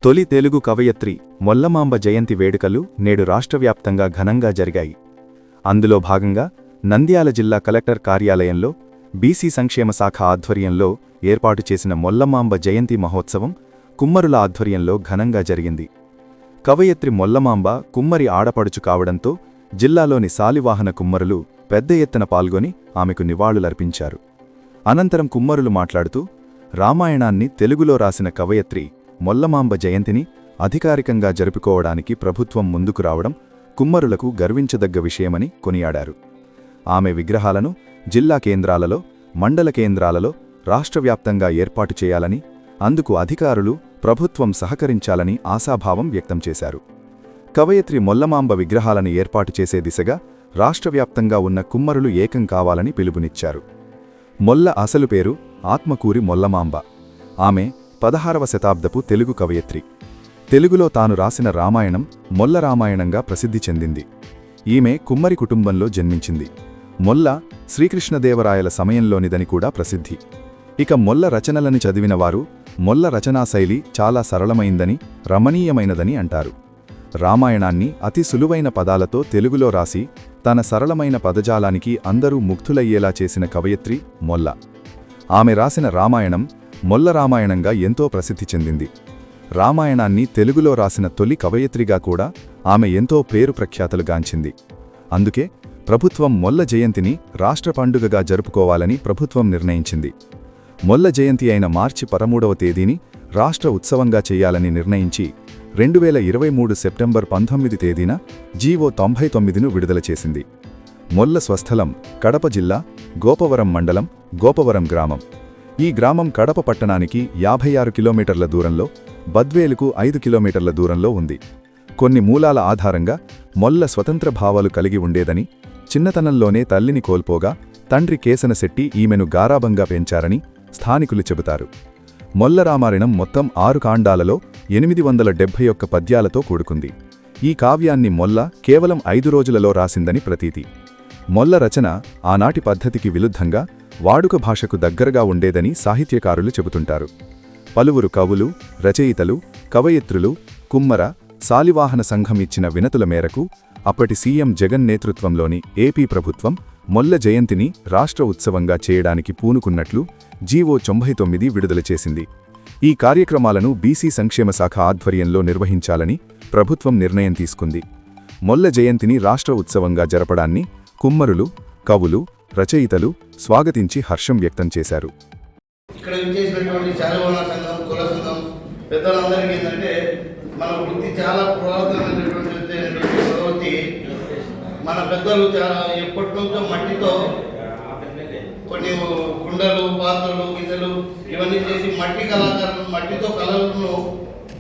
తొలి తెలుగు కవయిత్రి మొల్లమాంబ జయంతి వేడుకలు నేడు రాష్ట్రవ్యాప్తంగా ఘనంగా జరిగాయి. అందులో భాగంగా నంద్యాల జిల్లా కలెక్టర్ కార్యాలయంలో బీసీ సంక్షేమ శాఖ ఆధ్వర్యంలో ఏర్పాటు చేసిన మొల్లమాంబ జయంతి మహోత్సవం కుమ్మరుల ఆధ్వర్యంలో ఘనంగా జరిగింది. కవయిత్రి మొల్లమాంబ కుమ్మరి ఆడపడుచు కావడంతో జిల్లాలోని శాలివాహన కుమ్మరులు పెద్ద ఎత్తున పాల్గొని ఆమెకు నివాళులర్పించారు. అనంతరం కుమ్మరులు మాట్లాడుతూ రామాయణాన్ని తెలుగులో రాసిన కవయిత్రి మొల్లమాంబ జయంతిని అధికారికంగా జరుపుకోవడానికి ప్రభుత్వం ముందుకు రావడం కుమ్మరులకు గర్వించదగ్గ విషయమని కొనియాడారు. ఆమె విగ్రహాలను జిల్లా కేంద్రాలలో, మండల కేంద్రాలలో రాష్ట్రవ్యాప్తంగా ఏర్పాటు చేయాలని, అందుకు అధికారులు, ప్రభుత్వం సహకరించాలని ఆశాభావం వ్యక్తం చేశారు. కవయిత్రి మొల్లమాంబ విగ్రహాలను ఏర్పాటు చేసే దిశగా రాష్ట్రవ్యాప్తంగా ఉన్న కుమ్మరులు ఏకం కావాలని పిలుపునిచ్చారు. మొల్ల అసలు పేరు ఆత్మకూరి మొల్లమాంబ. ఆమె 16వ శతాబ్దపు తెలుగు కవయిత్రి. తెలుగులో తాను రాసిన రామాయణం మొల్ల రామాయణంగా ప్రసిద్ధి చెందింది. ఈమె కుమ్మరి కుటుంబంలో జన్మించింది. మొల్ల శ్రీకృష్ణదేవరాయల సమయంలోనిదని కూడా ప్రసిద్ధి. ఇక మొల్ల రచనలని చదివినవారు మొల్ల రచనాశైలి చాలా సరళమైందని, రమణీయమైనదని అంటారు. రామాయణాన్ని అతి సులువైన పదాలతో తెలుగులో రాసి తన సరళమైన పదజాలానికి అందరూ ముగ్ధులయ్యేలా చేసిన కవయిత్రి మొల్ల. ఆమె రాసిన రామాయణం మొల్ల రామాయణంగా ఎంతో ప్రసిద్ధి చెందింది. రామాయణాన్ని తెలుగులో రాసిన తొలి కవయిత్రిగా కూడా ఆమె ఎంతో పేరు ప్రఖ్యాతలుగాంచింది. అందుకే ప్రభుత్వం మొల్ల జయంతిని రాష్ట్ర పండుగగా జరుపుకోవాలని ప్రభుత్వం నిర్ణయించింది. మొల్ల జయంతి అయిన మార్చి 13వ తేదీని రాష్ట్ర ఉత్సవంగా చేయాలని నిర్ణయించి 2023 సెప్టెంబర్ 19 తేదీన జీవో 99ను విడుదల చేసింది. మొల్ల స్వస్థలం కడప జిల్లా, గోపవరం మండలం, గోపవరం గ్రామం. ఈ గ్రామం కడప పట్టణానికి 56 కిలోమీటర్ల దూరంలో, బద్వేలుకు 5 కిలోమీటర్ల దూరంలో ఉంది. కొన్ని మూలాల ఆధారంగా మొల్ల స్వతంత్ర భావాలు కలిగి ఉండేదని, చిన్నతనంలోనే తల్లిని కోల్పోగా తండ్రి కేసనశెట్టి ఈమెను గారాబంగా పెంచారని స్థానికులు చెబుతారు. మొల్ల రామాయణం మొత్తం 6 కాండాలలో 871 పద్యాలతో కూడుకుంది. ఈ కావ్యాన్ని మొల్ల కేవలం 5 రోజులలో రాసిందని ప్రతీతి. మొల్ల రచన ఆనాటి పద్ధతికి విరుద్ధంగా వాడుక భాషకు దగ్గరగా ఉండేదని సాహిత్యకారులు చెబుతుంటారు. పలువురు కవులు, రచయితలు, కవయిత్రులు, కుమ్మర, శాలివాహన సంఘం ఇచ్చిన వినతుల మేరకు అప్పటి సీఎం జగన్ నేతృత్వంలోని ఏపీ ప్రభుత్వం మొల్ల జయంతిని రాష్ట్ర ఉత్సవంగా చేయడానికి పూనుకున్నట్లు జీవో 99 విడుదల చేసింది. ఈ కార్యక్రమాలను బీసీ సంక్షేమ శాఖ ఆధ్వర్యంలో నిర్వహించాలని ప్రభుత్వం నిర్ణయం తీసుకుంది. మొల్ల జయంతిని రాష్ట్ర ఉత్సవంగా జరపడాన్ని కుమ్మరులు, కవులు, రచయితలు స్వాగతించి హర్షం వ్యక్తం చేశారు. ఇక్కడ విచ్చేసినటువంటి శాలివాహన సంఘం, కుల సంఘం పెద్దలందరికీ ఏంటంటే మన వృత్తి చాలా పురాతనమైనటువంటి వృత్తి. మన పెద్దలు చాలా ఎప్పటి నుంచో మట్టితో కొన్ని కుండలు, పాత్రలు, గిన్నెలు ఇవన్నీ చేసి మట్టితో కళలను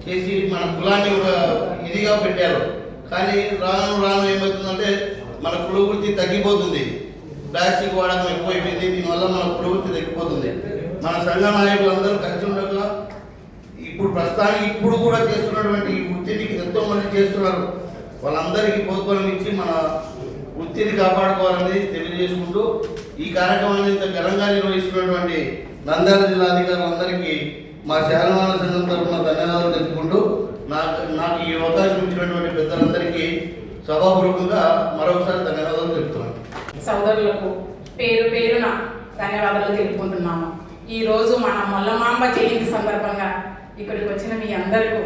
చేసి మన కులాన్ని ఒక ఇదిగా పెట్టారు. కానీ రాను రాను ఏమవుతుందంటే మన కుల వృత్తి తగ్గిపోతుంది. ప్లాస్టిక్ వాడకం ఎక్కువైపోయింది. దీనివల్ల మన కుల వృత్తి తగ్గిపోతుంది. మన సంఘ నాయకులందరూ కలిసి ఉండగా ప్రస్తుతానికి ఇప్పుడు కూడా చేస్తున్నటువంటి ఈ వృత్తిని ఎంతో మంది చేస్తున్నారు. వాళ్ళందరికీ ప్రోత్సాహం ఇచ్చి మన వృత్తిని కాపాడుకోవాలని తెలియజేసుకుంటూ ఈ కార్యక్రమాన్ని ఇంత ఘనంగా నిర్వహిస్తున్నటువంటి నంద్యాల జిల్లా అధికారులందరికీ మా శాలివాహన సంఘం తరఫున ధన్యవాదాలు తెలుపుకుంటూ నాకు ఈ అవకాశం ఇచ్చినటువంటి పెద్దలందరికీ సభాపూర్వకంగా మరొకసారి ధన్యవాదాలు తెలుపుతున్నాను. సోదరులకు పేరు పేరున ధన్యవాదాలు తెలుపుకుంటున్నాము. ఈరోజు మన మొల్లమాంబ జయంతి సందర్భంగా ఇక్కడికి వచ్చిన మీ అందరికీ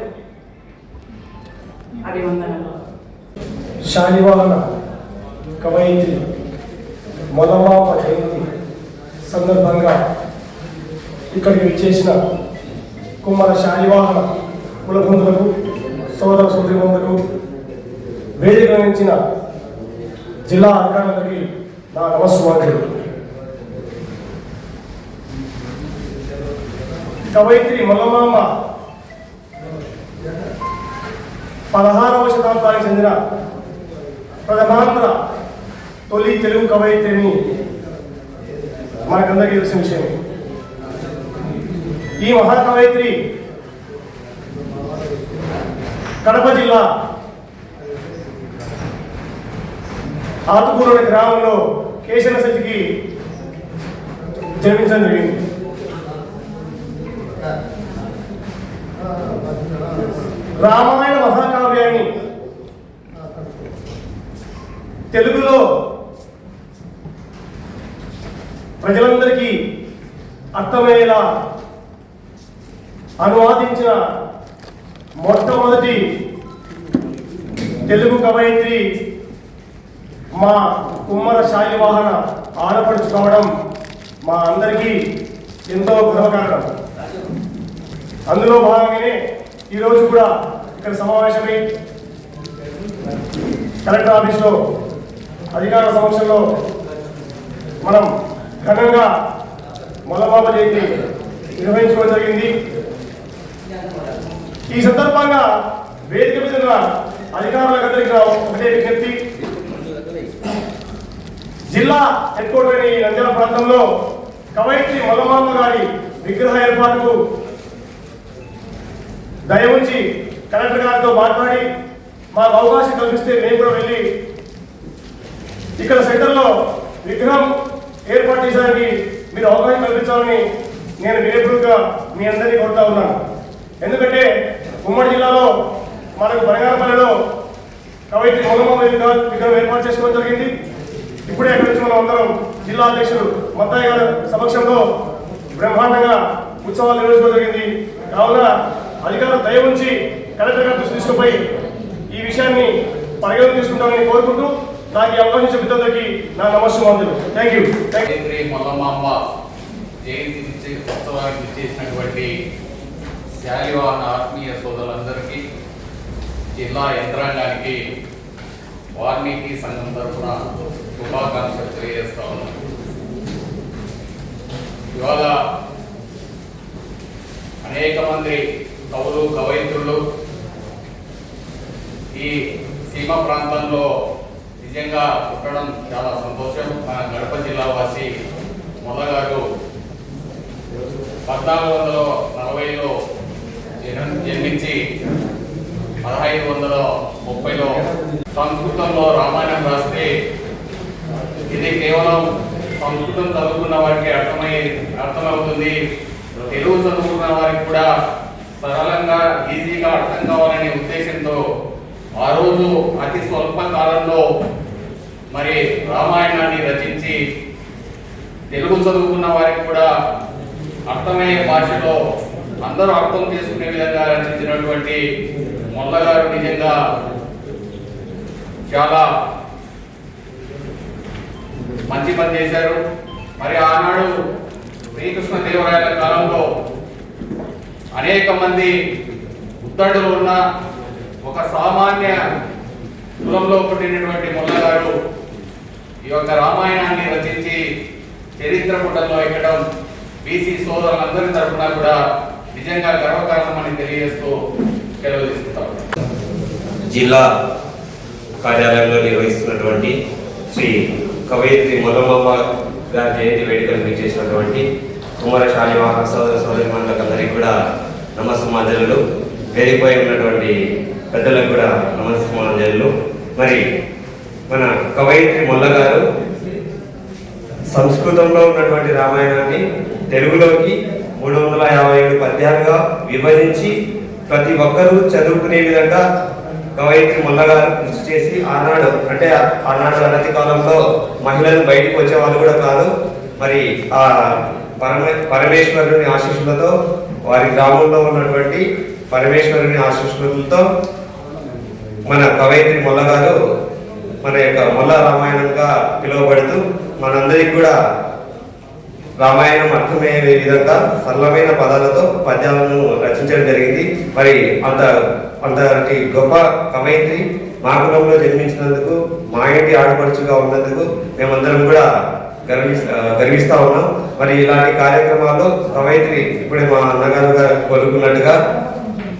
అభివందనలు. శాలివాహన కవయిత్రి మొల్లమాంబ జయంతి సందర్భంగా ఇక్కడికి విచ్చేసిన కుమ్మర శాలివాహన కులబంధులకు, సోదర సోదరిబంధులకు, వేదిక నుంచిన జిల్లా అధికారులకి నా నమస్సుమాంజలు. కవయిత్రి మొల్లమాంబ 16వ శతాబ్దానికి చెందిన ప్రథమాంధ్ర తొలి తెలుగు కవయిత్రిని మనకందరికీ తెలిసిన విషయం. ఈ మహాకవయిత్రి కడప జిల్లా ఆతుకూరు గ్రామంలో కేశనశెట్టికి జన్మించడం జరిగింది. రామాయణ మహాకావ్యాన్ని తెలుగులో ప్రజలందరికీ అర్థమయ్యేలా అనువాదించిన మొట్టమొదటి తెలుగు కవయిత్రి మా కుమ్మర శాలివాహన ఆడపడుచు కావడం మా అందరికీ ఎంతో గర్వకారణం. అందులో భాగంగానే ఈరోజు కూడా ఇక్కడ సమావేశమై కలెక్టర్ ఆఫీస్లో అధికారుల సమక్షంలో మనం ఘనంగా మొల్లమాంబ జయంతి నిర్వహించుకోవడం జరిగింది. ఈ సందర్భంగా వేదిక మీద ఉన్న అధికారులందరికీ ఒకటే విజ్ఞప్తి, జిల్లా హెడ్ క్వార్టర్ అయిన ఈ నంద్యాల ప్రాంతంలో కవయిత్రి మొల్లమాంబ గారి విగ్రహ ఏర్పాటుకు దయ ఉంచి కలెక్టర్ గారితో మాట్లాడి మాకు అవకాశం కల్పిస్తే మేము కూడా వెళ్ళి ఇక్కడ సెంటర్లో విగ్రహం ఏర్పాటు చేయడానికి మీరు అవకాశం కల్పించాలని నేను వినయపూర్వకంగా మీ అందరినీ కోరుతా ఉన్నాను. ఎందుకంటే ఉమ్మడి జిల్లాలో మనకు బనగానపల్లిలో కవయిత్రి మొల్లమాంబ విగ్రహం ఏర్పాటు చేసుకోవడం జరిగింది. ఇప్పుడే అక్కడి నుంచి మనం అందరం జిల్లా అధ్యక్షుడు మత్తయ్య గారి సమక్షంలో బ్రహ్మాండంగా ఉత్సవాలు నిర్వహించడం జరిగింది. కావున అధికారులు దయ ఉంచి కలెక్టర్ గారి దృష్టి తీసుకుపోయి ఈ విషయాన్ని పరిగణన తీసుకుంటామని కోరుకుంటూ నాకు ఈ అవకాశం చెబుతుందరికి నా నమస్కారం. Thank you. మొల్లమాంబ జయంతి ఉత్సవానికి చేసినటువంటి శాలివాహన ఆత్మీయ సోదరులందరికీ, జిల్లా యంత్రాంగానికి, వాల్మీకి సంఘం తరఫున శుభాకాంక్షలు తెలియజేస్తా ఉన్నాను. ఇవాళ అనేక మంది కవులు కవయిత్రులు ఈ సీమ ప్రాంతంలో నిజంగా పుట్టడం చాలా సంతోషం. మన గడప జిల్లా వాసి మొల్లగారు 1440లో జన్మించి 1530లో సంస్కృతంలో రామాయణం రాస్తే ఇది కేవలం సంస్కృతం చదువుకున్న వారికి అర్థమవుతుంది, తెలుగు చదువుకున్న వారికి కూడా సరళంగా ఈజీగా అర్థం కావాలనే ఉద్దేశంతో ఆ రోజు అతి స్వల్ప కాలంలో మరి రామాయణాన్ని రచించి తెలుగు చదువుకున్న వారికి కూడా అర్థమయ్యే భాషలో అందరూ అర్థం చేసుకునే విధంగా రచించినటువంటి మొల్లగారు నిజంగా చాలా మంచి పని చేశారు. మరి ఆనాడు శ్రీకృష్ణదేవరాయల కాలంలో అనేక మంది ఉత్తడులు ఉన్న ఒక సామాన్య కులంలో పుట్టినటువంటి మొల్లగారు ఈ యొక్క రామాయణాన్ని రచించి చరిత్ర పుటల్లో ఎక్కడం బీసీ సోదరులందరి తరఫున కూడా నిజంగా గర్వకారణమని తెలియజేస్తూ సెలవు తీసుకుంటాం. జిల్లా కార్యాలయంలో నిర్వహిస్తున్నటువంటి శ్రీ కవయిత్రి మొల్లమాంబ గారి జయంతి వేడుకలు చేసినటువంటి కుమార శాలివాహన సోదర సోదరిమణులందరికీ కూడా నమస్సుమాంజలు. వేదికపై ఉన్నటువంటి పెద్దలకు కూడా నమస్సుమాంజలు. మరి మన కవయిత్రి మొల్లగారు సంస్కృతంలో ఉన్నటువంటి రామాయణాన్ని తెలుగులోకి 357 పద్యాలుగా విభజించి ప్రతి ఒక్కరూ చదువుకునే విధంగా కవయిత్రి మొల్లగారు కృషి చేసి ఆనాడు అనతి కాలంలో మహిళలు బయటికి వచ్చే వాళ్ళు కూడా కాదు. మరి ఆ పరమేశ్వరుని ఆశీస్సులతో వారి గ్రామంలో ఉన్నటువంటి పరమేశ్వరుని ఆశీస్సులతో మన కవయిత్రి మొల్లగారు మన యొక్క మొల్ల రామాయణంగా పిలువబడుతూ మనందరికి కూడా రామాయణం అర్థమయ్యే విధంగా సరళమైన పదాలతో పద్యాలను రచించడం జరిగింది. మరి అంతటి గొప్ప కవయిత్రి మా కులంలో జన్మించినందుకు, మా ఇంటి ఆడపడుచుగా ఉన్నందుకు మేమందరం కూడా గర్విస్తా ఉన్నాం. మరి ఇలాంటి కార్యక్రమాల్లో కవయిత్రి ఇప్పుడే మా అన్నగారు గారు కోరుకున్నట్టుగా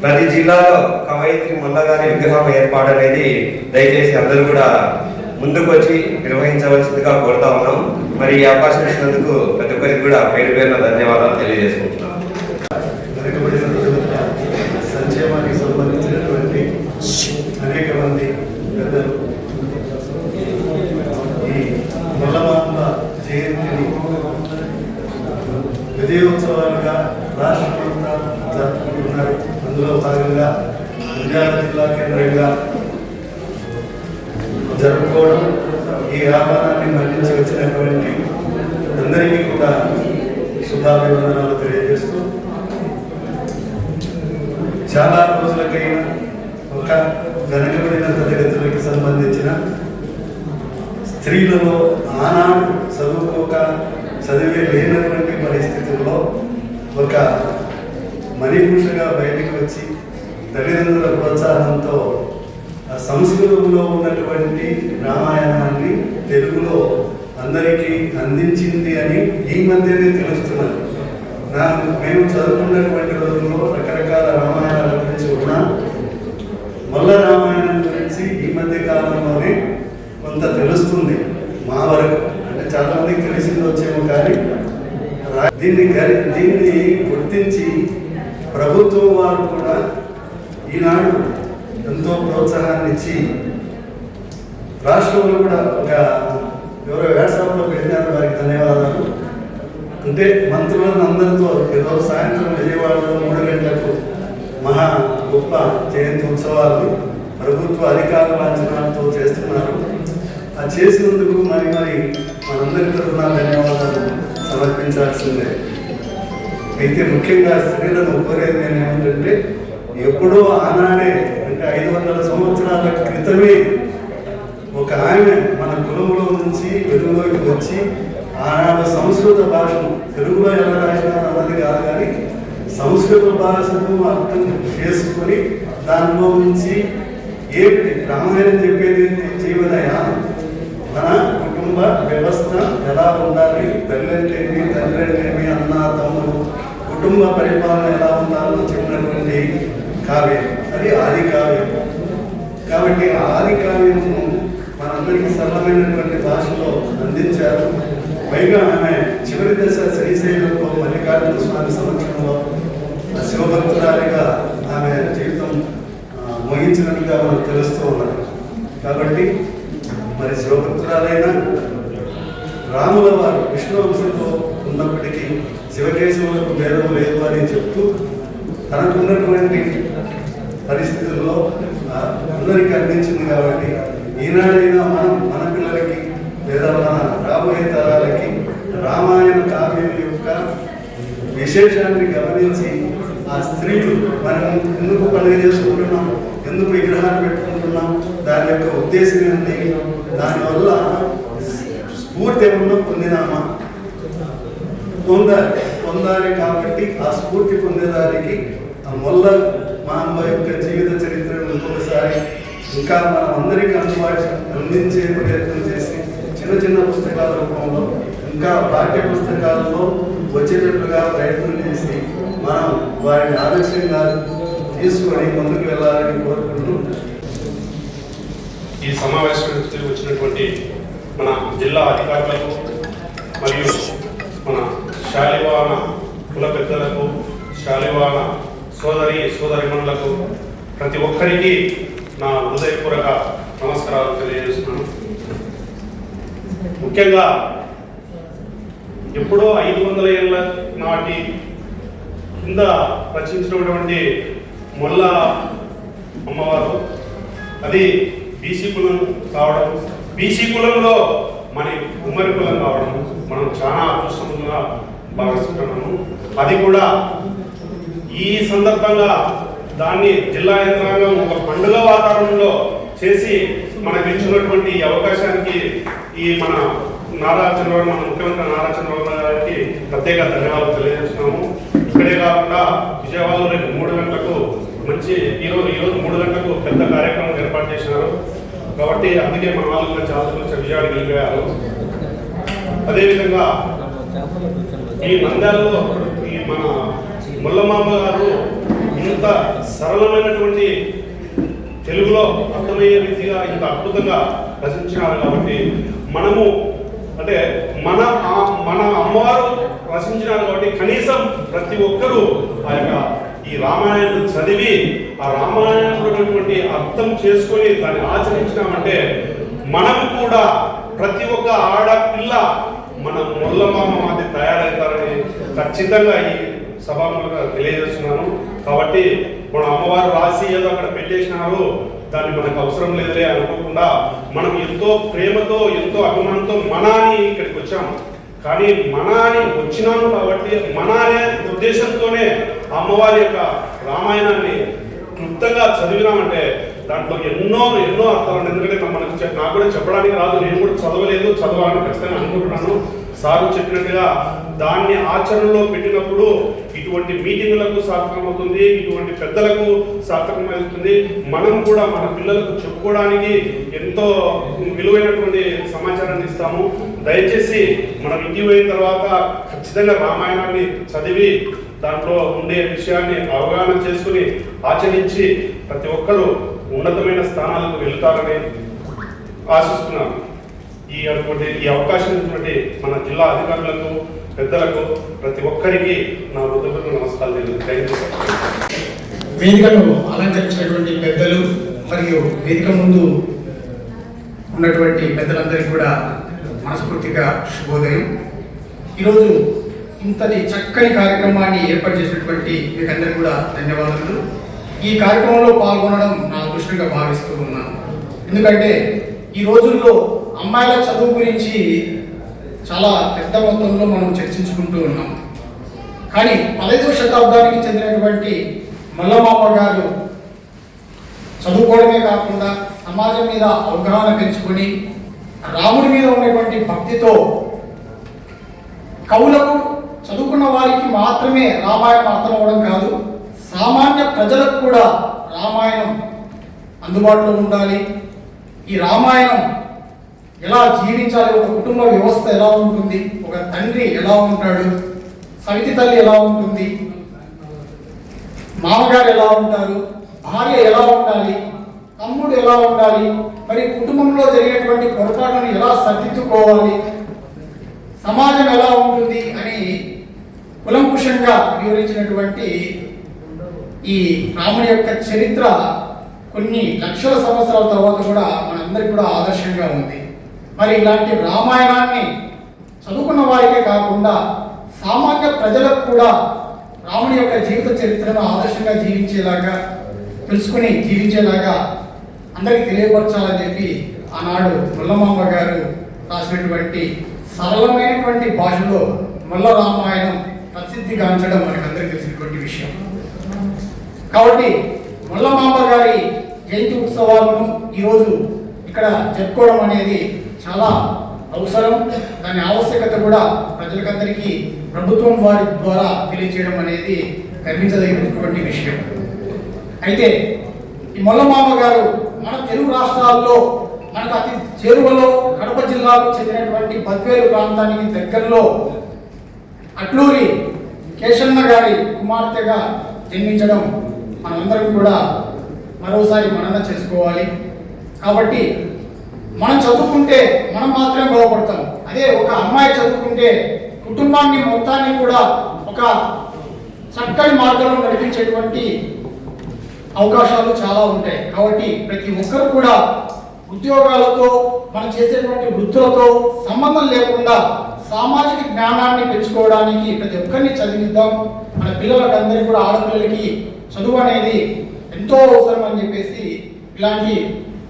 ప్రతి జిల్లాలో కవయిత్రి మొల్లగారి విగ్రహం ఏర్పాటు అనేది దయచేసి అందరూ కూడా ముందుకు వచ్చి నిర్వహించవలసిందిగా కోరుతా ఉన్నాం. మరి ఈ అవకాశం ఇచ్చినందుకు ప్రతి ఒక్కరికి కూడా పేరు పేరున ధన్యవాదాలు తెలియజేసుకుంటున్నాం. సంక్షేమానికి సంబంధించినటువంటి అనేక మంది పెద్దలు ఈ మొల్లమాంబ జయంతిని విజయోత్సవాలుగా రాష్ట్రంలో జరుపుకుంటున్నారు. అందులో భాగంగా నంద్యాల జిల్లా కేంద్రంగా జరుపుకోవడం, ఈ వ్యాపారాన్ని మళ్లించి వచ్చినటువంటి అందరికీ కూడా శుభాభివందనాలు తెలియజేస్తూ, చాలా రోజులకైనా ఒక వెనకబడిన తరగతులకు సంబంధించిన స్త్రీలలో ఆనాడు చదువుకోక చదివే లేనటువంటి పరిస్థితుల్లో ఒక మణిపురుషుగా బయటకు వచ్చి తల్లిదండ్రుల ప్రోత్సాహంతో సంస్కృతంలో ఉన్నటువంటి రామాయణాన్ని తెలుగులో అందరికీ అందించింది అని ఈ మధ్యనే తెలుస్తున్నది. మేము చదువుకున్నటువంటి రోజుల్లో రకరకాల రామాయణాల గురించి ఉన్నా మొల్ల రామాయణం గురించి ఈ మధ్య కాలంలోనే కొంత తెలుస్తుంది మా వరకు. అంటే చాలా మందికి తెలిసింది వచ్చేమో, కానీ దీన్ని గుర్తించి ప్రభుత్వం వారు కూడా ఈనాడు ఎంతో ప్రోత్సాహాన్ని ఇచ్చి రాష్ట్రంలో కూడా ఒక ఎవరో వాట్సాప్లో పెట్టినారు, వారికి ధన్యవాదాలు. అంటే మంత్రులను అందరితో ఈరోజు సాయంత్రం విజయవాడలో 3 గంటలకు మహా గొప్ప జయంతి ఉత్సవాలు ప్రభుత్వ అధికారుల లాంఛనాలతో చేస్తున్నారు. అది చేసినందుకు మరి మనందరి తరఫున ధన్యవాదాలు సమర్పించాల్సిందే. అయితే ముఖ్యంగా స్త్రీలను కోరేది నేను ఏమిటంటే, ఎప్పుడో ఆనాడే అంటే 500 సంవత్సరాల క్రితమే ఒక ఆమె మన కులంలో నుంచి వెలుగులోకి వచ్చి ఆనాడు సంస్కృత భాషను తెలుగులో ఎలా రాసినారు అన్నది కాదు, కానీ సంస్కృత భాషను అర్థం చేసుకొని దానిలో నుంచి ఏంటి రామాయణం చెప్పేది జీవనయానం, మన కుటుంబ వ్యవస్థ ఎలా ఉండాలి, తల్లి అంటేమి తండ్రి అంటేమి అన్న తమ్ముడు కుటుంబ పరిపాలన ఎలా ఉండాలో చెప్పినటువంటి కావ్యం, అది ఆది కావ్యం. కాబట్టి ఆది కావ్యము మనందరికీ సరళమైనటువంటి భాషలో అందించారు. పైగా ఆమె చివరి దశ శ్రీశైలంలో మల్లికార్జున స్వామి సమక్షంలో శివభక్తురాలిగా ఆమె జీవితం ముగించినట్టుగా మనకు తెలుస్తూ ఉన్నది. కాబట్టి మరి శివభక్తురాలైన రాముల వారు విష్ణువంశంతో ఉన్నప్పటికీ శివకేశవులకు భేదం లేదు అని చెప్తూ తనకున్నటువంటి పరిస్థితుల్లో అందరికీ అందించింది. కాబట్టి ఈనాడైనా మన పిల్లలకి లేదా మన రాబోయే తరాలకి రామాయణ కావ్యం యొక్క విశేషాన్ని గమనించి ఆ స్త్రీలు మనం ఎందుకు పండుగ చేసుకుంటున్నాం, ఎందుకు విగ్రహాలు పెట్టుకుంటున్నాం, దాని యొక్క ఉద్దేశం ఏంటి, దానివల్ల స్ఫూర్తి ఏమన్నా పొందినామా, పొందాలి. కాబట్టి ఆ స్ఫూర్తి పొందేదానికి ఆ మొల్ల మాంబ యొక్క జీవిత చరిత్రను ఇంకొకసారి ఇంకా మనం అందరికీ అందించే ప్రయత్నం చేసి చిన్న పుస్తకాల రూపంలో ఇంకా పాఠ్య పుస్తకాలలో వచ్చేటట్లుగా ప్రయత్నం చేసి మనం వారిని ఆదర్శంగా తీసుకొని ముందుకు వెళ్ళాలని కోరుకుంటూ ఈ సమావేశానికి వచ్చినటువంటి మన జిల్లా అధికారులకు మరియు మన శాలివాన కుల పెద్దలకు, శాలివాన సోదరిమణులకు ప్రతి ఒక్కరికి నా హృదయపూర్వక నమస్కారాలు తెలియజేస్తున్నాను. ముఖ్యంగా ఎప్పుడో 500 ఏళ్ళ నాటి కింద రచించినటువంటి మొల్ల అమ్మవారు, అది బీసీ కులం కావడం, బీసీ కులంలో మన ఉమ్మడి కులం కావడం మనం చాలా అదృష్టంగా భావిస్తున్నాము. అది కూడా ఈ సందర్భంగా దాన్ని జిల్లా యంత్రాంగం ఒక పండుగ వాతావరణంలో చేసి మనకు ఇచ్చినటువంటి అవకాశానికి ఈ మన ముఖ్యమంత్రి నారా చంద్రబాబు గారికి ప్రత్యేక ధన్యవాదాలు తెలియజేస్తున్నాము. ఇక్కడే కాకుండా విజయవాడలో రేపు 3 గంటలకు ఈరోజు 3 గంటలకు పెద్ద కార్యక్రమం ఏర్పాటు చేసినారు. కాబట్టి అందుకే మన వాళ్ళు చాలా విజయవాడకి వెళ్ళిపోయారు. అదేవిధంగా ఈ నంద్యాలలో ఈ మన ముల్లమాంబ గారు ఇంత సరళమైనటువంటి తెలుగులో అర్థమయ్యే రీతిగా ఇంత అద్భుతంగా రచించినారు. కాబట్టి మనము అంటే మన అమ్మవారు రచించినారు కాబట్టి కనీసం ప్రతి ఒక్కరూ ఆ యొక్క ఈ రామాయణం చదివి ఆ రామాయణంలో అర్థం చేసుకొని దాన్ని ఆచరించినామంటే మనం కూడా ప్రతి ఒక్క ఆడపిల్ల మన మొల్లమామ మాది తయారవుతారని ఖచ్చితంగా ఈ సభాముఖంగా తెలియజేస్తున్నాను. కాబట్టి మన అమ్మవారు రాసి ఏదో అక్కడ పెట్టేసినారు, దాన్ని మనకు అవసరం లేదులే అనుకోకుండా మనం ఎంతో ప్రేమతో ఎంతో అభిమానంతో మనాని ఇక్కడికి వచ్చాము. కానీ మనాని వచ్చినాము కాబట్టి మనానే ఉద్దేశంతోనే అమ్మవారి యొక్క రామాయణాన్ని క్లుప్తంగా చదివినామంటే దాంట్లో ఎన్నో అర్థాలు. ఎందుకంటే నాకు కూడా చెప్పడానికి రాదు, నేను కూడా చదవాలని ఖచ్చితంగా అనుకుంటున్నాను. సారు చెప్పినట్టుగా దాన్ని ఆచరణలో పెట్టినప్పుడు ఇటువంటి మీటింగులకు సార్థకమవుతుంది, ఇటువంటి పెద్దలకు సార్థకమవుతుంది. మనం కూడా మన పిల్లలకు చెప్పుకోవడానికి ఎంతో విలువైనటువంటి సమాచారాన్ని ఇస్తాము. దయచేసి మనం ఇంటికి పోయిన తర్వాత ఖచ్చితంగా రామాయణాన్ని చదివి దాంట్లో ఉండే విషయాన్ని అవగాహన చేసుకుని ఆచరించి ప్రతి ఒక్కరూ ఉన్నతమైన స్థానాలకు వెళుతారని ఆశిస్తున్నాను. ఈ అవకాశం ఇచ్చినటువంటి మన జిల్లా అధికారులకు, పెద్దలకు, ప్రతి ఒక్కరికి నా హృదయపూర్వక నమస్కారాలు తెలియజేస్తాను. వేదికను అలంకరించినటువంటి పెద్దలు మరియు వేదిక ముందు ఉన్నటువంటి పెద్దలందరికీ కూడా మనస్ఫూర్తిగా శుభోదయం. ఈరోజు ఇంతటి చక్కని కార్యక్రమాన్ని ఏర్పాటు చేసినటువంటి మీకందరికీ కూడా ధన్యవాదాలు. ఈ కార్యక్రమంలో పాల్గొనడం నా అదృష్టంగా భావిస్తూ ఉన్నాను. ఎందుకంటే ఈ రోజుల్లో అమ్మాయిల చదువు గురించి చాలా పెద్ద మొత్తంలో మనం చర్చించుకుంటూ ఉన్నాం. కానీ 15వ శతాబ్దానికి చెందినటువంటి మల్లమాంబ గారు చదువుకోవడమే కాకుండా సమాజం మీద అవగాహన పెంచుకొని రాముడి మీద ఉన్నటువంటి భక్తితో కవులకు, చదువుకున్న వారికి మాత్రమే రామాయణం అర్థమవడం కాదు, సామాన్య ప్రజలకు కూడా రామాయణం అందుబాటులో ఉండాలి. ఈ రామాయణం ఎలా జీవించాలి, ఒక కుటుంబ వ్యవస్థ ఎలా ఉంటుంది, ఒక తండ్రి ఎలా ఉంటాడు, సవితి తల్లి ఎలా ఉంటుంది, మామగారు ఎలా ఉంటారు, భార్య ఎలా ఉండాలి, తమ్ముడు ఎలా ఉండాలి, మరి కుటుంబంలో జరిగేటువంటి పొరపాటును ఎలా సరిదిద్దుకోవాలి, సమాజం ఎలా ఉంటుంది అని కులంకుశంగా వివరించినటువంటి ఈ రాముని యొక్క చరిత్ర కొన్ని లక్షల సంవత్సరాల తర్వాత కూడా మనందరికీ కూడా ఆదర్శంగా ఉంది. మరి ఇలాంటి రామాయణాన్ని చదువుకున్న వారికే కాకుండా సామాన్య ప్రజలకు కూడా రాముని యొక్క జీవిత చరిత్రను ఆదర్శంగా జీవించేలాగా, తెలుసుకుని జీవించేలాగా అందరికీ తెలియపరచాలని చెప్పి ఆనాడు మల్లమాంబ గారు రాసినటువంటి సరళమైనటువంటి భాషలో మల్ల రామాయణం ప్రసిద్ధిగాంచడం మనకు అందరికీ తెలిసినటువంటి విషయం. కాబట్టి మల్లమాంబ గారి జయంతి ఉత్సవాలను ఈరోజు ఇక్కడ జరుపుకోవడం అనేది చాలా అవసరం. దాని ఆవశ్యకత కూడా ప్రజలకందరికీ ప్రభుత్వం వారి ద్వారా తెలియజేయడం అనేది గర్వించదగినటువంటి విషయం. అయితే ఈ మల్లమాంబ గారు మన తెలుగు రాష్ట్రాల్లో మనకు అతి చేరువలో కడప జిల్లాకు చెందినటువంటి బద్వేలు ప్రాంతానికి దగ్గరలో అట్లూరి కేశన్న గారి కుమార్తెగా జన్మించడం మనందరం కూడా మరోసారి మనన చేసుకోవాలి. కాబట్టి మనం చదువుకుంటే మనం మాత్రమే బాగుపడతాం. అదే ఒక అమ్మాయి చదువుకుంటే కుటుంబాన్ని మొత్తాన్ని కూడా ఒక చక్కని మార్గంలో నడిపించేటువంటి అవకాశాలు చాలా ఉంటాయి. కాబట్టి ప్రతి ఒక్కరు కూడా ఉద్యోగాలతో, మనం చేసేటువంటి వృత్తులతో సంబంధం లేకుండా సామాజిక జ్ఞానాన్ని పెంచుకోవడానికి ప్రతి ఒక్కరిని చదివిద్దాం. మన పిల్లలకు అందరికీ కూడా, ఆడపిల్లలకి చదువు అనేది ఎంతో అవసరం అని చెప్పేసి ఇలాంటి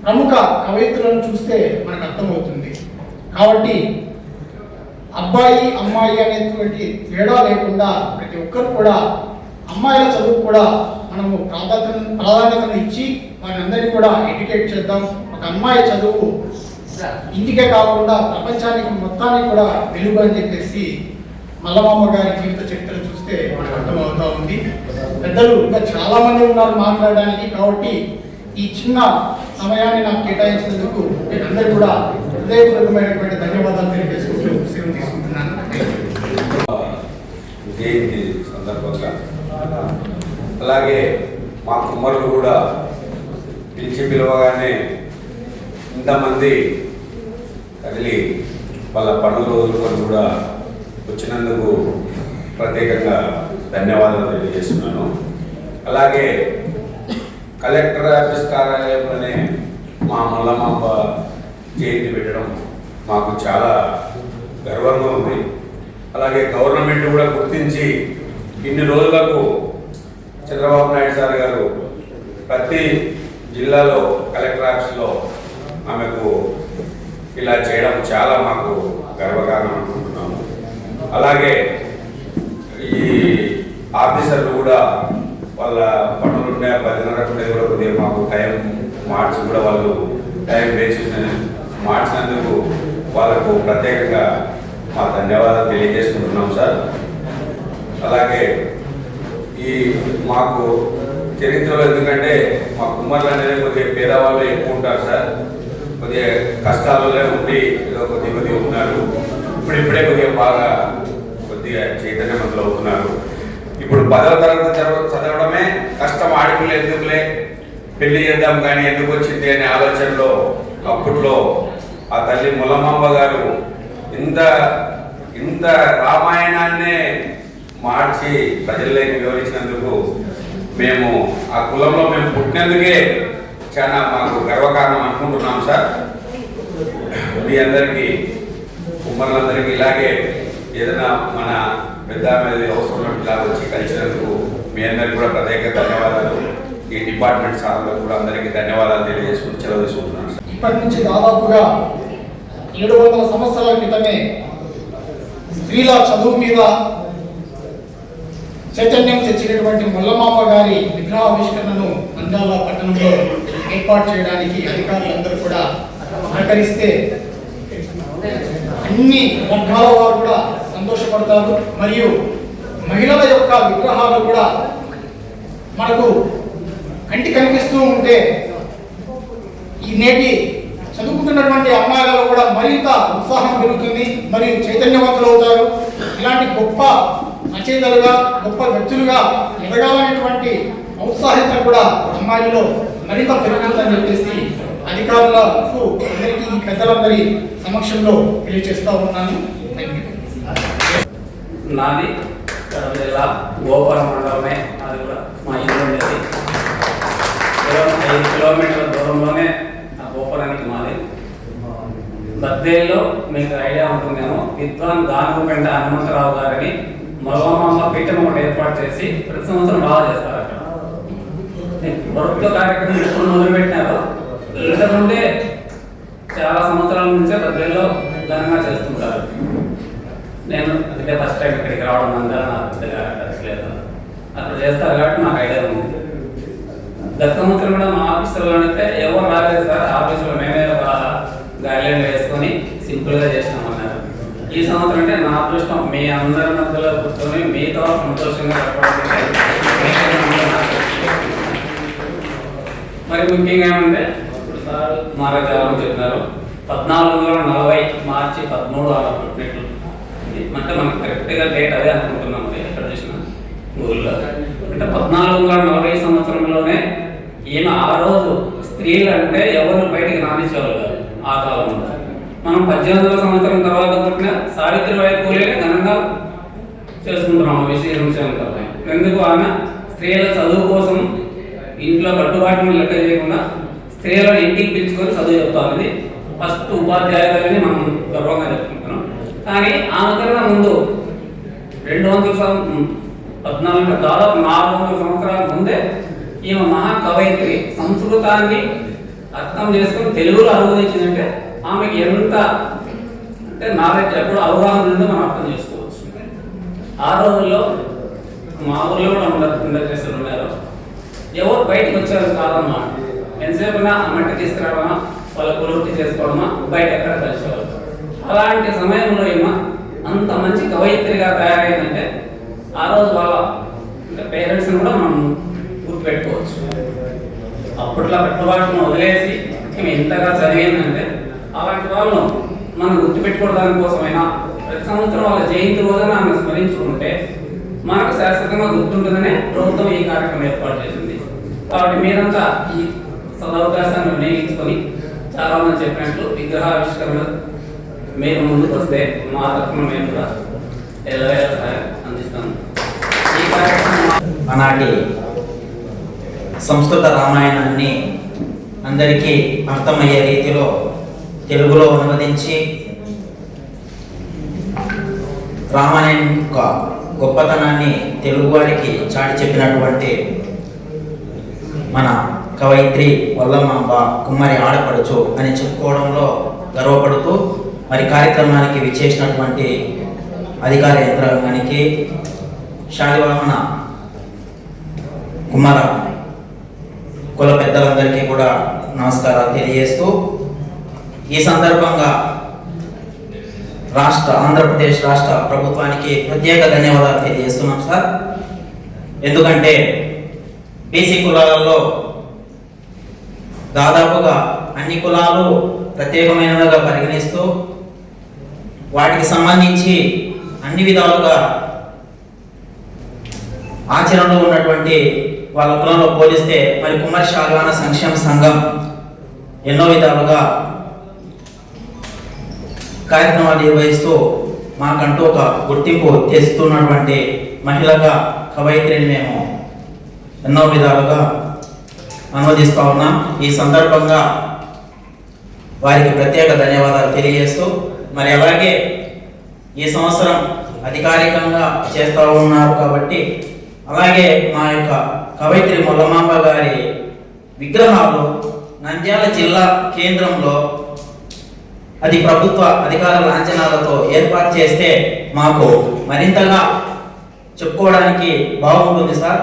ప్రముఖ కవయిత్రులను చూస్తే మనకు అర్థమవుతుంది. కాబట్టి అబ్బాయి అమ్మాయి అనేటువంటి తేడా లేకుండా ప్రతి ఒక్కరు కూడా అమ్మాయిల చదువు కూడా మనము ప్రాధాన్యతను ఇచ్చి వారిని అందరినీ కూడా ఎడ్యుకేట్ చేద్దాం. ఒక అమ్మాయి చదువు ఇంటికే కాకుండా ప్రపంచానికి మొత్తానికి కూడా వెలుగు అని చెప్పేసి మల్లమాంబ గారి జీవిత చరిత్ర చూస్తే మనకు అర్థమవుతా ఉంది. పెద్దలు ఇంకా చాలా మంది ఉన్నారు మాట్లాడడానికి. కాబట్టి ఈ చిన్న సమయాన్ని నాకు కేటాయించినందుకు నేను అందరికీ కూడా హృదయపూర్వకమైనటువంటి ధన్యవాదాలు తెలియజేసుకుంటూ సెలవు తీసుకుంటున్నాను. జయంతి సందర్భంగా అలాగే మా కుమ్మరులు కూడా పిలవగానే ఇంతమంది కదిలి వాళ్ళ పనులు వదులుకొని కూడా వచ్చినందుకు ప్రత్యేకంగా ధన్యవాదాలు తెలియజేస్తున్నాను. అలాగే కలెక్టర్ ఆఫీస్ కార్యాలయంలోనే మా మల్లమాంబ జయంతి పెట్టడం మాకు చాలా గర్వంగా ఉంది. అలాగే గవర్నమెంట్ కూడా గుర్తించి ఇన్ని రోజులకు చంద్రబాబు నాయుడు సార్ గారు ప్రతి జిల్లాలో కలెక్టర్ ఆఫీస్లో ఆమెకు ఇలా చేయడం చాలా మాకు గర్వకారణం అనుకుంటున్నాము. అలాగే ఈ ఆఫీసర్లు కూడా వాళ్ళ పనులుండే 10:30 కూడా కొద్దిగా మాకు టైం మార్చి కూడా వాళ్ళు టైం వేసి మార్చినందుకు వాళ్ళకు ప్రత్యేకంగా మా ధన్యవాదాలు తెలియజేసుకుంటున్నాం సార్. అలాగే ఈ మాకు చరిత్రలో ఎందుకంటే మా కుమ్మర్లు అనేది కొద్దిగా పేదవాళ్ళు ఎక్కువ ఉంటారు సార్. కొద్దిగా కష్టాలలో ఉండి ఏదో కొద్దిగా ఉన్నారు. ఇప్పుడే కొద్దిగా బాగా కొద్దిగా చైతన్యవంతులు అవుతున్నారు. ఇప్పుడు 10వ తరగతి చదవడమే కష్టం, ఆడపిల్ల ఎందుకులే పెళ్లి చేద్దాం కానీ ఎందుకు వచ్చింది అనే ఆలోచనలో అప్పట్లో ఆ తల్లి ముల్లమాంబ గారు ఇంత రామాయణాన్నే మార్చి ప్రజల్లోకి వివరించినందుకు మేము ఆ కులంలో మేము పుట్టినందుకే చాలా మాకు గర్వకారణం అనుకుంటున్నాం సార్. మీ అందరికీ కుమ్మర్లందరికీ ఇలాగే ఏదైనా మన పెద్ద మీద అవసరం ఇలా వచ్చి కలిసినందుకు మీ అందరికీ కూడా ప్రత్యేక ధన్యవాదాలు. ఈ డిపార్ట్మెంట్ సార్లకు కూడా అందరికీ ధన్యవాదాలు తెలియజేసుకుని సెలవు తీసుకుంటున్నాను సార్. ఇప్పటి నుంచి దాదాపుగా 700 సంవత్సరాల క్రితమే స్త్రీల చదువు మీద చైతన్యం తెచ్చినటువంటి ముల్లమాంబ గారి విగ్రహావిష్కరణను నంద్యాల పట్టణంలో ఏర్పాటు చేయడానికి అధికారులందరూ కూడా సహకరిస్తే అన్ని వర్గాల వారు కూడా సంతోషపడతారు. మరియు మహిళల యొక్క విగ్రహాలు కూడా మనకు కంటి కనిపిస్తూ ఉంటే ఈ నేటి చదువుకుంటున్నటువంటి అమ్మాయిలలో కూడా మరింత ఉత్సాహం పెరుగుతుంది, మరియు చైతన్యవంతులు అవుతారు. ఇలాంటి గొప్ప రచయితలుగా గొప్ప వ్యక్తులుగా ఎదగాలనేటువంటి ఔత్సాహిత కూడా అమ్మాయిలలో మరింత పెరుగుతుందని చెప్పేసి అధికారులకు అందరికీ ఈ పెద్దలందరి సమక్షంలో తెలియజేస్తూ ఉన్నాను. నాది కడప జిల్లా గోపాల మండలమే, అది కూడా మా ఇల్లు ఉండేది 5 కిలోమీటర్ల దూరంలోనే ఆ గోపురానికి మాది. బద్దేల్లో మీకు ఐడియా ఉంటుందేమో, విద్వాన్ గానుగుపెండ హనుమంతరావు గారిని ముల్లమాంబ పీఠం ఒకటి ఏర్పాటు చేసి ప్రతి సంవత్సరం బాగా చేస్తారు. అక్కడ ప్రభుత్వ కార్యక్రమం ఎప్పుడు మొదలుపెట్టినారో ఇంతకుముందే చాలా సంవత్సరాల నుంచే బద్దేల్లో ఘనంగా చేస్తుంటారు. నేను అంటే ఫస్ట్ టైం ఇక్కడికి రావడం అందరూ నాకు పెద్దగా తెలియలేదు. అక్కడ చేస్తారు కాబట్టి నాకు ఐడియా ఉంది. గత సంవత్సరం కూడా మా ఆఫీసులో అయితే ఎవరు రాలేదు సార్, ఆఫీసులో మేమే ఒక గైడ్లైన్ వేసుకొని సింపుల్గా చేసినామన్నారు. ఈ సంవత్సరం అంటే నా అదృష్టం, మీ అందరి మధ్యలో కూర్చొని మీతో సంతోషంగా చెప్పడం. మరి ముఖ్యంగా ఏమంటే ఇప్పుడు సార్ మారాజాలని చెప్పినారు 1440 మార్చి 13 అలా పుట్టినట్లు అంటే మనకు కరెక్ట్గా డేట్ అదే అనుకుంటున్నాం. ఎక్కడ చూసినా గూగుల్లో అంటే 1440 సంవత్సరంలోనే ఈమె ఆ రోజు స్త్రీలు అంటే ఎవరు బయటికి రానిచ్చేవాళ్ళు కాదు ఆ కాలంలో. మనం 1800 సంవత్సరం తర్వాత పుట్టిన సావిత్రిబాయి పూలేనే ఘనంగా చేసుకుంటున్నాము విశేషం. ఎందుకు ఆమె స్త్రీల చదువు కోసం ఇంట్లో కట్టుబాటును లెక్క చేయకుండా స్త్రీలను ఇంటికి పిలుచుకొని చదువు చెప్తామని ఫస్ట్ ఉపాధ్యాయులని మనం గర్వంగా చెప్పుకుంటున్నాం. కానీ ఆమె కన్నా ముందు 214 దాదాపు 400 సంవత్సరాల ముందే ఈమె మహాకవయిత్రి సంస్కృతాన్ని అర్థం చేసుకుని తెలుగులో అనువదించిందంటే ఆమెకి ఎంత అంటే నాలెడ్జ్ ఎప్పుడు అవగాహన ఉందో మనం అర్థం చేసుకోవచ్చు. ఆ రోజుల్లో మా ఊళ్ళో కూడా ఉండేస్తులు ఉన్నారు, ఎవరు బయటకు వచ్చారు కాదమ్మా. ఎంతసేపు మట్టి తీసుకురావడమా, వాళ్ళ కులవృత్తి చేసుకోవడమా, బయట ఎక్కడ కలిసేవాళ్ళు. అలాంటి సమయంలో ఏమో అంత మంచి కవయిత్రిగా తయారైందంటే ఆ రోజు వాళ్ళ అంటే పేరెంట్స్ని కూడా మనం గుర్తుపెట్టుకోవచ్చు. అప్పట్లో కట్టుబాటును వదిలేసి మేము ఇంతగా చదివిందంటే అలాంటి వాళ్ళు మనం గుర్తుపెట్టుకోవడానికి కోసమైనా ప్రతి సంవత్సరం వాళ్ళ జయంతి రోజున ఆమె స్మరించుకుంటే మనకు శాశ్వతంగా గుర్తుంటుందనే ప్రభుత్వం ఈ కార్యక్రమం ఏర్పాటు చేసింది. కాబట్టి మీరంతా ఈ సదవకాశాన్ని వినియోగించుకొని చాలా మంది చెప్పినట్లు విగ్రహావిష్కరణ మీరు ముందుకు వస్తే మా తరఫున మేము కూడా ఎల్లవేళ సహాయం అందిస్తాము. ఈ కార్యక్రమం ఆనాటి సంస్కృత రామాయణాన్ని అందరికీ అర్థమయ్యే రీతిలో తెలుగులో అనువదించి రామాయణం యొక్క గొప్పతనాన్ని తెలుగువాడికి చాటి చెప్పినటువంటి మన కవయిత్రి వల్లమాంబ కుమ్మరి ఆడపడుచు అని చెప్పుకోవడంలో గర్వపడుతూ మరి కార్యక్రమానికి విచ్చేసినటువంటి అధికార యంత్రాంగానికి శాలివాహన కుమార కుల పెద్దలందరికీ కూడా నమస్కారాలు తెలియజేస్తూ ఈ సందర్భంగా ఆంధ్రప్రదేశ్ రాష్ట్ర ప్రభుత్వానికి ప్రత్యేక ధన్యవాదాలు తెలియజేస్తున్నాం సార్. ఎందుకంటే బీసీ కులాలలో దాదాపుగా అన్ని కులాలు ప్రత్యేకమైనవిగా పరిగణిస్తూ వాటికి సంబంధించి అన్ని విధాలుగా ఆచరణలో ఉన్నటువంటి వాళ్ళ కులంలో పోలిస్తే మరి కుమ్మరి శాలివాహన సంక్షేమ సంఘం ఎన్నో విధాలుగా కార్యక్రమాలు నిర్వహిస్తూ మాకంటూ ఒక గుర్తింపు తెస్తున్నటువంటి మహిళగా కవయిత్రిని మేము ఎన్నో విధాలుగా అనువదిస్తూ ఉన్నాం. ఈ సందర్భంగా వారికి ప్రత్యేక ధన్యవాదాలు తెలియజేస్తూ మరి అలాగే ఈ సంవత్సరం అధికారికంగా చేస్తూ ఉన్నారు కాబట్టి అలాగే మా యొక్క కవయిత్రి మొల్లమాంబ గారి విగ్రహాలు నంద్యాల జిల్లా కేంద్రంలో అది ప్రభుత్వ అధికార లాంఛనాలతో ఏర్పాటు చేస్తే మాకు మరింతగా చెప్పుకోవడానికి బాగుంటుంది సార్.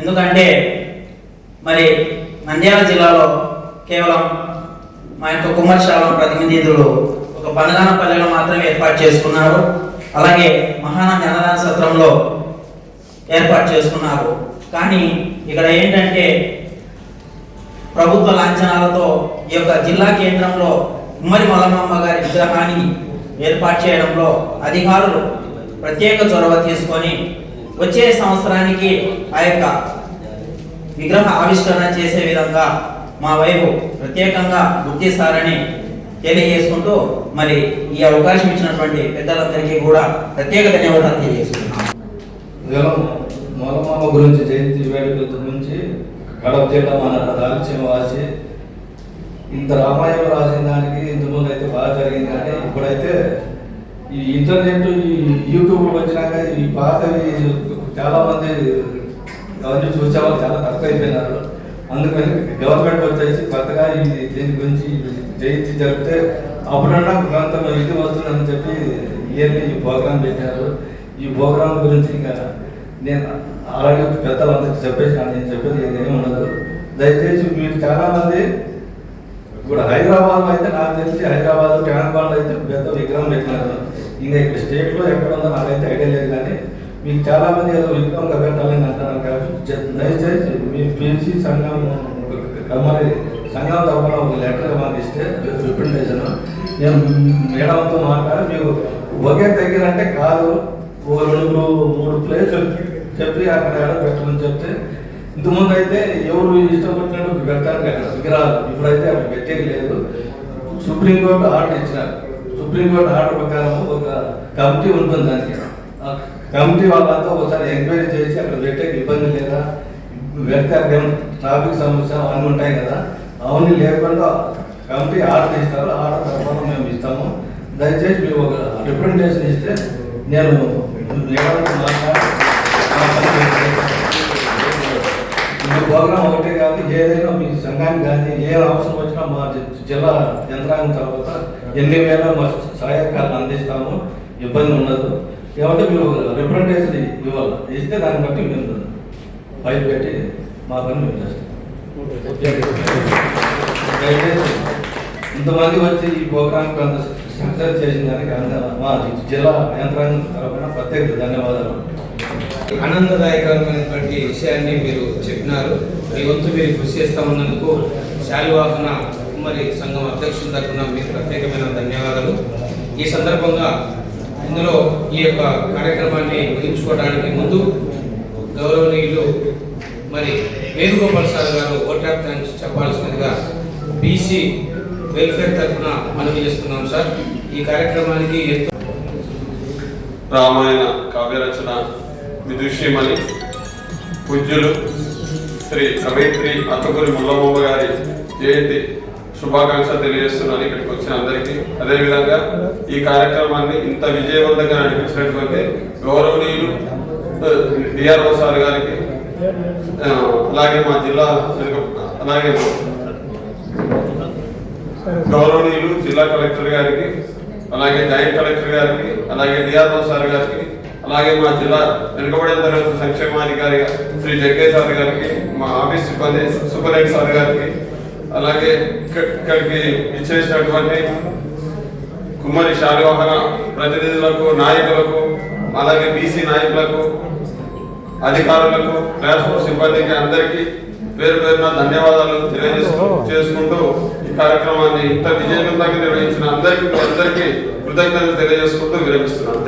ఎందుకంటే మరి నంద్యాల జిల్లాలో కేవలం మా యొక్క కుమ్మరి శాలివాహన ప్రతినిధులు ఒక బనగానపల్లెలో మాత్రమే ఏర్పాటు చేసుకున్నారు. అలాగే మహానంది అన్నదాన సత్రంలో ఏర్పాటు చేసుకున్నారు. కానీ ఇక్కడ ఏంటంటే ప్రభుత్వ లాంఛనాలతో ఈ యొక్క జిల్లా కేంద్రంలో కుమ్మరి మొల్లమాంబ గారి విగ్రహాన్ని ఏర్పాటు చేయడంలో అధికారులు ప్రత్యేక చొరవ తీసుకొని వచ్చే సంవత్సరానికి ఆ యొక్క విగ్రహ ఆవిష్కరణ చేసే విధంగా మా వైపు ప్రత్యేకంగా గుర్తిస్తారని తెలియజేసుకుంటూ మరి ఈ అవకాశం ఇచ్చినటువంటి పెద్దలందరికీ కూడా ప్రత్యేక ధన్యవాదాలు తెలియజేస్తున్నాం. మొల్లమాంబ గురించి జయంతి వేడుకల గురించి కడప జిల్లా మన రాయలసీమ వాసి ఇంత రామాయణం రాసిన దానికి ఇంతకుముందు అయితే బాగా జరిగింది. కానీ ఇప్పుడైతే ఈ ఇంటర్నెట్ ఈ యూట్యూబ్ వచ్చినాక ఈ పాతవి చాలామంది అవన్నీ చూసేవాళ్ళు చాలా తక్కువ అయిపోయినారు. అందుకని గవర్నమెంట్ వచ్చేసి కొత్తగా దీని గురించి జయంతి జరిపితే అప్పుడన్నా కొంత ఇది వస్తుందని చెప్పి ఇయర్లీ ఈ ప్రోగ్రాం పెట్టారు. ఈ ప్రోగ్రాం గురించి ఇంకా నేను అలాగే పెద్దలందరికీ చెప్పేసి నేను చెప్పేది ఏమి ఉండదు. దయచేసి మీరు చాలామంది ఇప్పుడు హైదరాబాద్లో అయితే నాకు తెలిసి హైదరాబాద్ ట్యాంక్బాన్లో అయితే పెద్ద విగ్రహం పెట్టినారు. ఇంకా ఇక్కడ స్టేట్లో ఎక్కడ ఉందో నాకైతే ఐడియా లేదు. కానీ మీకు చాలామంది ఏదో విగ్రహంగా పెట్టాలని అంటున్నారు కాబట్టి దయచేసి మీరు పిలిచి సంఘం మరి సంఘం తరఫున ఒక లెటర్ మాకు ఇస్తే రిప్రజెంటేషన్ నేను మేడంతో మాట్లాడి మీకు ఒకే దగ్గర అంటే కాదు ఓ 2-3 ప్లేసులు చెప్పి అక్కడ ఎడ పెట్టమని చెప్తే ఇంతకుముందు అయితే ఎవరు ఇష్టపడినట్టు పెడతారు కదా విగ్రహాలు. ఇప్పుడైతే అక్కడ పెట్టేది లేదు. సుప్రీంకోర్టు ఆర్డర్ ఇచ్చినారు. సుప్రీంకోర్టు ఆర్డర్ ప్రకారం ఒక కమిటీ ఉంటుంది. దానికి కమిటీ వాళ్ళంతా ఒకసారి ఎంక్వైరీ చేసి అక్కడ పెట్టే ఇబ్బంది లేదా, పెడితే అక్కడ ట్రాఫిక్ సమస్య అవన్నీ ఉంటాయి కదా, అవన్నీ లేకుండా కమిటీ ఆర్డర్ ఇస్తారు. ఆర్డర్ తర్వాత మేము ఇస్తాము. దయచేసి మీరు ఒక రిప్రజెంటేషన్ ఇస్తే నేను మీ ప్రోగ్రాం ఒకటే కాదు, ఏదైనా మీ సంఘానికి కానీ ఏ అవసరం వచ్చినా మా జిల్లా యంత్రాంగం తర్వాత ఎన్ని వేల మా సహాయకాలను అందిస్తాము. ఇబ్బంది ఉండదు. కాబట్టి మీరు రిప్రజెంటేషన్ ఇవ్వాలి. ఇస్తే దాన్ని బట్టి మేము ఫైల్ పెట్టి మా పని మేము చేస్తాం. దయచేసి ఇంతమంది వచ్చి ఈ ప్రోగ్రాం కొంత సక్సెస్ చేసిన దానికి మా జిల్లా యంత్రాంగం తరఫున ప్రత్యేక ధన్యవాదాలు. ఆనందదాయకమైనటువంటి విషయాన్ని మీరు చెప్పినారు. మీ వంతు మీరు కృషి చేస్తా ఉన్నందుకు శాలివాహన కుమ్మరి సంఘం అధ్యక్షుల తరఫున మీకు ప్రత్యేకమైన ధన్యవాదాలు. ఈ సందర్భంగా ఇందులో ఈ యొక్క కార్యక్రమాన్ని ముగించుకోవడానికి ముందు గౌరవనీయులు మరి Venugopal sir garu vote of thanks చెప్పాల్సినదిగా బీసీ వెల్ఫేర్ తరఫున మనవి చేస్తున్నాం సార్. ఈ కార్యక్రమానికి రామాయణ కావ్యరచన విదుష్యమణి పూజ్యులు శ్రీ కవయిత్రి అత్తగురి మొల్లమాంబ గారి జయంతి శుభాకాంక్షలు తెలియజేస్తున్నాను ఇక్కడికి వచ్చిన అందరికీ. అదేవిధంగా ఈ కార్యక్రమాన్ని ఇంత విజయవంతంగా నడిపించినటువంటి గౌరవనీయులు డిఆర్ఓ సార్ గారికి, అలాగే మా జిల్లా, అలాగే గౌరవనీయులు జిల్లా కలెక్టర్ గారికి, అలాగే జాయింట్ కలెక్టర్ గారికి, అలాగే డిఆర్ఓ సార్ గారికి, అలాగే మా జిల్లా వెనుకబడిన తరగతి సంక్షేమాధికారి శ్రీ జగ్గయ్య సార్ గారికి, మా ఆఫీస్ సిబ్బంది సూపరింటెండెంట్ సార్ గారికి, అలాగే ఇక్కడికి ఇచ్చేసినటువంటి కుమ్మరి శాలివాహన ప్రతినిధులకు, నాయకులకు, అలాగే బీసీ నాయకులకు, అధికారులకు, క్లాస్ రూమ్ సిబ్బందికి అందరికీ పేరు పేరున ధన్యవాదాలు తెలియజేసుకుంటూ ఈ కార్యక్రమాన్ని ఇంత విజయవంతంగా నిర్వహించిన అందరికీ కృతజ్ఞతలు తెలియజేసుకుంటూ విరమిస్తున్నాను.